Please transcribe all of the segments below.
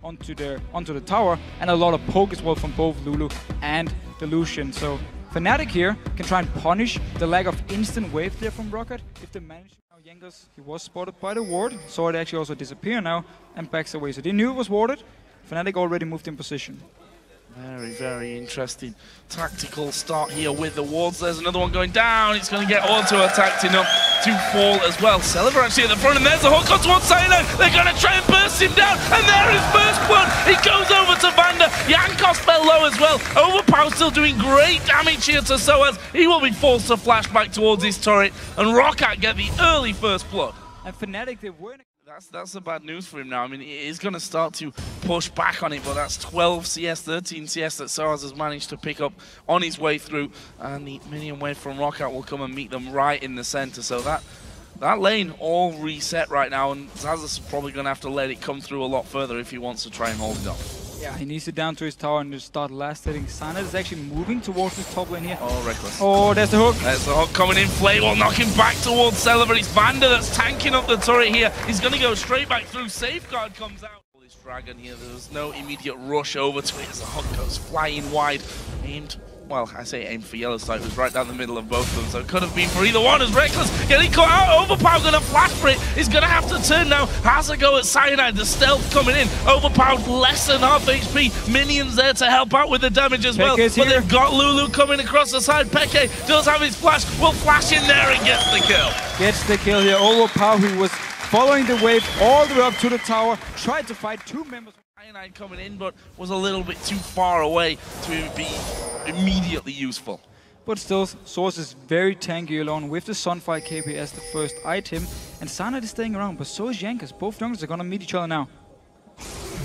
onto the tower, and a lot of poke as well from both Lulu and the Lucian. So Fnatic here can try and punish the lack of instant wave there from Roccat if they manage. Now Jankos, he was spotted by the ward, saw it actually also disappear now and backs away. So they knew it was warded. Fnatic already moved in position. Very, very interesting tactical start here with the wards. There's another one going down. It's going to get auto-attacked enough to fall as well. Celaver actually at the front, and there's a hook on towards Cyanide. They're going to try and burst him down, and there is first blood. He goes over to Vander. Jankos fell low as well. Overpow still doing great damage here to Soaz. He will be forced to flash back towards his turret, and Roccat get the early first blood. And Fnatic, they weren't. That's the bad news for him now. I mean, he is going to start to push back on it, but that's 12 CS, 13 CS that Soaz has managed to pick up on his way through, and the minion wave from Roccat will come and meet them right in the center. So that lane all reset right now, and Xaxus is probably going to have to let it come through a lot further if he wants to try and hold it off. Yeah, he needs to down to his tower and just start last hitting. Cyanide is actually moving towards this top lane here. Oh, Rekkles. Oh, there's the hook. There's the hook coming in. Flay will knock him back towards Celaver. It's Vander that's tanking up the turret here. He's going to go straight back through. Safeguard comes out. This dragon here, there was no immediate rush over to it as the hook goes flying wide. Aimed, well, I say aimed for YellOwStaR. It was right down the middle of both of them, so it could have been for either one as Rekkles getting caught out. Overpow going to flash for it. He's going to have to turn now. Has a go at Cyanide. The stealth coming in. Overpow less than half HP. Minions there to help out with the damage as well. But they've got Lulu coming across the side. XPeke does have his flash. Will flash in there and gets the kill. Gets the kill here. Overpow, who was following the wave all the way up to the tower, tried to fight two members. Cyanide coming in, but was a little bit too far away to be immediately useful. But still, Source is very tanky alone with the Sunfire KP as the first item, and Cyanide is staying around, but so is Jankos. Both junglers are gonna meet each other now.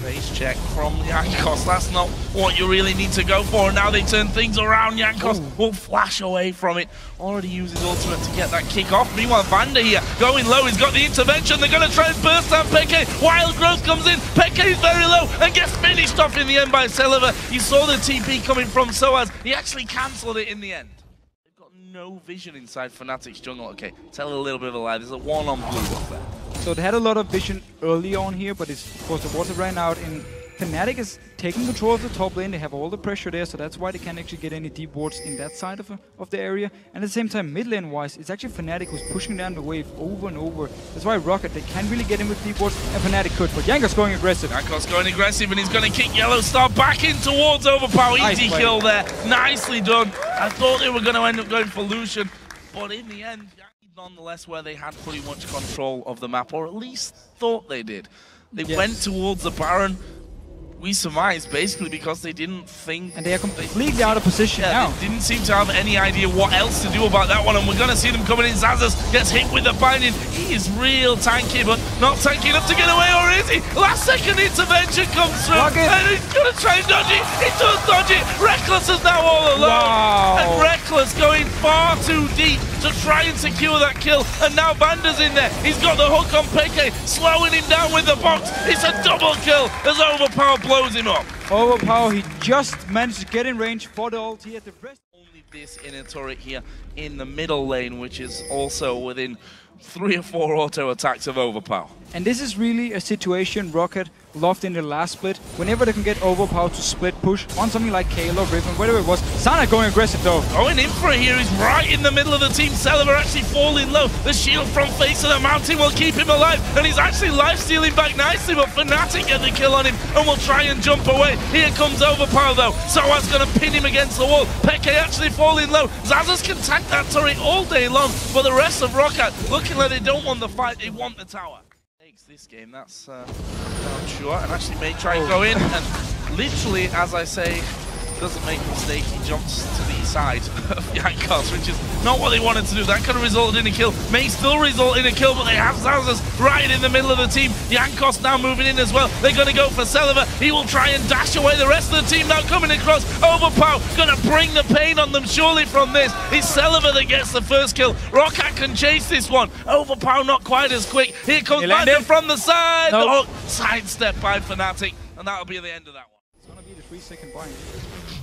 Base check from Jankos. That's not what you really need to go for. Now they turn things around. Jankos will flash away from it. Already uses ultimate to get that kick off. Meanwhile, Vander here going low. He's got the intervention. They're going to try and burst down XPeke. Wild Growth comes in. XPeke is very low and gets finished off in the end by Celaver. You saw the TP coming from Soaz. He actually cancelled it in the end. They've got no vision inside Fnatic's jungle. Okay, tell a little bit of a lie. There's a one on blue up there. So they had a lot of vision early on here, but it's, of course the water ran out, and Fnatic is taking control of the top lane. They have all the pressure there, so that's why they can't actually get any deep wards in that side of the area. And at the same time, mid lane wise, it's actually Fnatic who's pushing down the wave over and over. That's why Roccat, they can't really get in with deep wards, and Fnatic could. But Jankos going aggressive. Jankos going aggressive, and he's going to kick YellOwStaR back in towards Overpow. Easy kill there. Nicely done. I thought they were going to end up going for Lucian, but in the end, nonetheless, where they had pretty much control of the map, or at least thought they did. They went towards the Baron. We surmised basically because they didn't think... And they are completely out of position now. They didn't seem to have any idea what else to do about that one, and we're going to see them coming in. Xaxus gets hit with the binding. He is real tanky, but not tanky enough to get away, or is he? Last second intervention comes through, and he's going to try and dodge it. He does dodge it. Rekkles is now all alone. Wow. And Rekkles going far too deep to try and secure that kill, and now Vander's in there. He's got the hook on XPeke, slowing him down with the box. It's a double kill as Overpow blows him up. Overpow, he just managed to get in range for the ult. He had the rest. Only this inner turret here in the middle lane, which is also within 3 or 4 auto attacks of Overpow. And this is really a situation Roccat loved in the last split. Whenever they can get Overpow to split push on something like Kayle or Riven, whatever it was. Cyanide going aggressive though. Going in for it here. He's right in the middle of the team. Celaver actually falling low. The shield from face of the mountain will keep him alive. And he's actually life-stealing back nicely, but Fnatic get the kill on him and will try and jump away. Here comes Overpow though. Soaz going to pin him against the wall. XPeke actually falling low. Xaxus can tank that turret all day long, but the rest of Roccat looking like they don't want the fight, they want the tower. Takes this game, that's not sure, and actually may try and go in, and literally, as I say, doesn't make a mistake, he jumps to the side of Jankos, which is not what they wanted to do. That could have resulted in a kill, may still result in a kill, but they have Xaxus right in the middle of the team. Jankos now moving in as well. They're going to go for Celaver. He will try and dash away. The rest of the team now coming across. Overpow going to bring the pain on them surely from this. It's Celaver that gets the first kill. Roccat can chase this one. Overpow not quite as quick. Here comes Vander from the side. Nope. Oh, sidestep by Fnatic, and that'll be the end of that one. It's going to be the 3-second bind.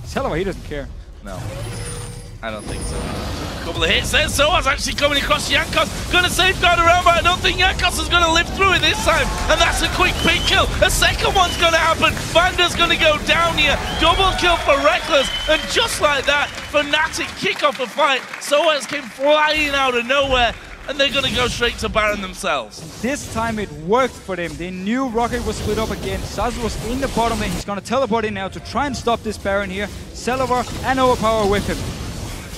Celaver, he doesn't care. No, I don't think so. A couple of hits there. Soaz actually coming across Jankos. Going to safeguard around, but I don't think Jankos is going to live through it this time, and that's a quick pick kill. A second one's going to happen. Vander's going to go down here. Double kill for Rekkles, and just like that, Fnatic kick off the fight. Soaz came flying out of nowhere, and they're going to go straight to Baron themselves. This time it worked for them. They knew Roccat was split up again. Xaxus was in the bottom lane. He's going to teleport in now to try and stop this Baron here. Celaver and Overpow with him.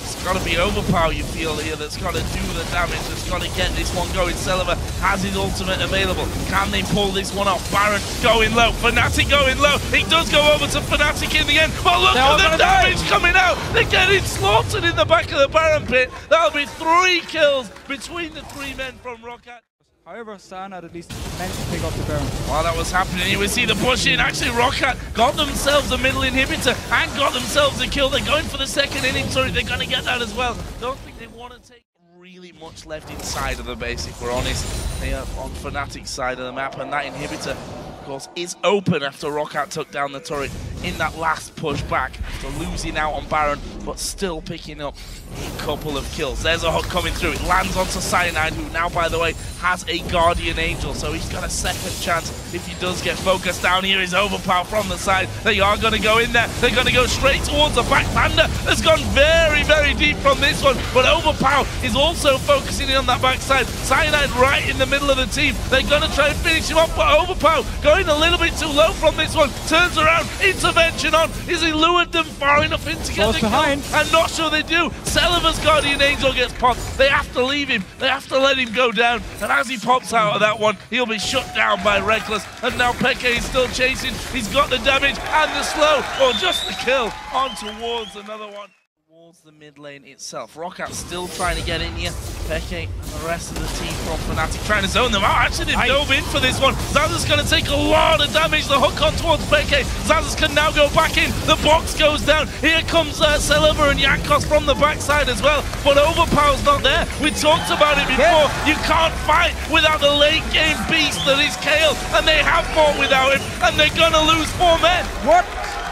It's got to be Overpow, you feel here, that's got to do the damage, that's got to get this one going. Celaver has his ultimate available. Can they pull this one off? Baron going low, Fnatic going low. He does go over to Fnatic in the end, but look at the damage coming out. They're getting slaughtered in the back of the Baron pit. That'll be 3 kills between the 3 men from Roccat. However, Cyanide at least managed to pick up the Baron. While that was happening, you would see the push in. Actually, Roccat got themselves a middle inhibitor and got themselves a kill. They're going for the second inning. Sorry, they're going to get that as well. Don't think they want to take really much left inside of the base, if we're honest. They are on Fnatic's side of the map, and that inhibitor, of course, is open after Roccat took down the turret in that last push back. So losing out on Baron, but still picking up a couple of kills. There's a hook coming through. It lands onto Cyanide, who now, by the way, has a Guardian Angel, so he's got a second chance if he does get focused. Down here is Overpow from the side. They are going to go in there. They're going to go straight towards the back. Vander has gone very, very deep from this one, but Overpow is also focusing in on that backside. Cyanide right in the middle of the team. They're going to try and finish him off, but Overpow going a little bit too low from this one. Turns around, intervention on. Is he lured them far enough in to get the kill? I'm not sure they do. Celaver's Guardian Angel gets popped. They have to leave him. They have to let him go down. And as he pops out of that one, he'll be shut down by Rekkles. And now xPeke is still chasing. He's got the damage and the slow, or just the kill, on towards another one. Towards the mid lane itself. Roccat still trying to get in here. xPeke and the rest of the team from Fnatic trying to zone them out. Actually, they dove in for this one. Xaxus going to take a lot of damage. The hook on towards xPeke. Xaxus can now go back in. The box goes down. Here comes Celaver and Jankos from the backside as well. But Overpow's not there. We talked about it before. You can't fight without the late game beast that is Kayle. And they have fought without him. And they're going to lose 4 men. What?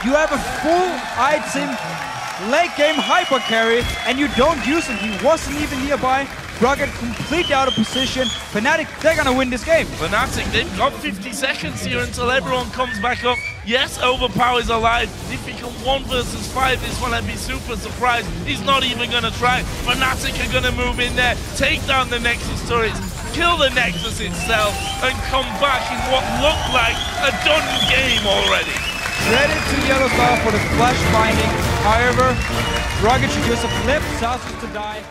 You have a full item late game hyper carry and you don't use him. He wasn't even nearby. Roccat completely out of position. Fnatic, they're gonna win this game. Fnatic, they've got 50 seconds here until everyone comes back up. Yes, Overpow is alive. If he can 1 versus 5 this one, I'd be super surprised. He's not even gonna try. Fnatic are gonna move in there, take down the Nexus turrets, kill the Nexus itself, and come back in what looked like a done game already. Credit to YellOwStaR for the flash binding. However, Roccat should just have left Xaxus to die.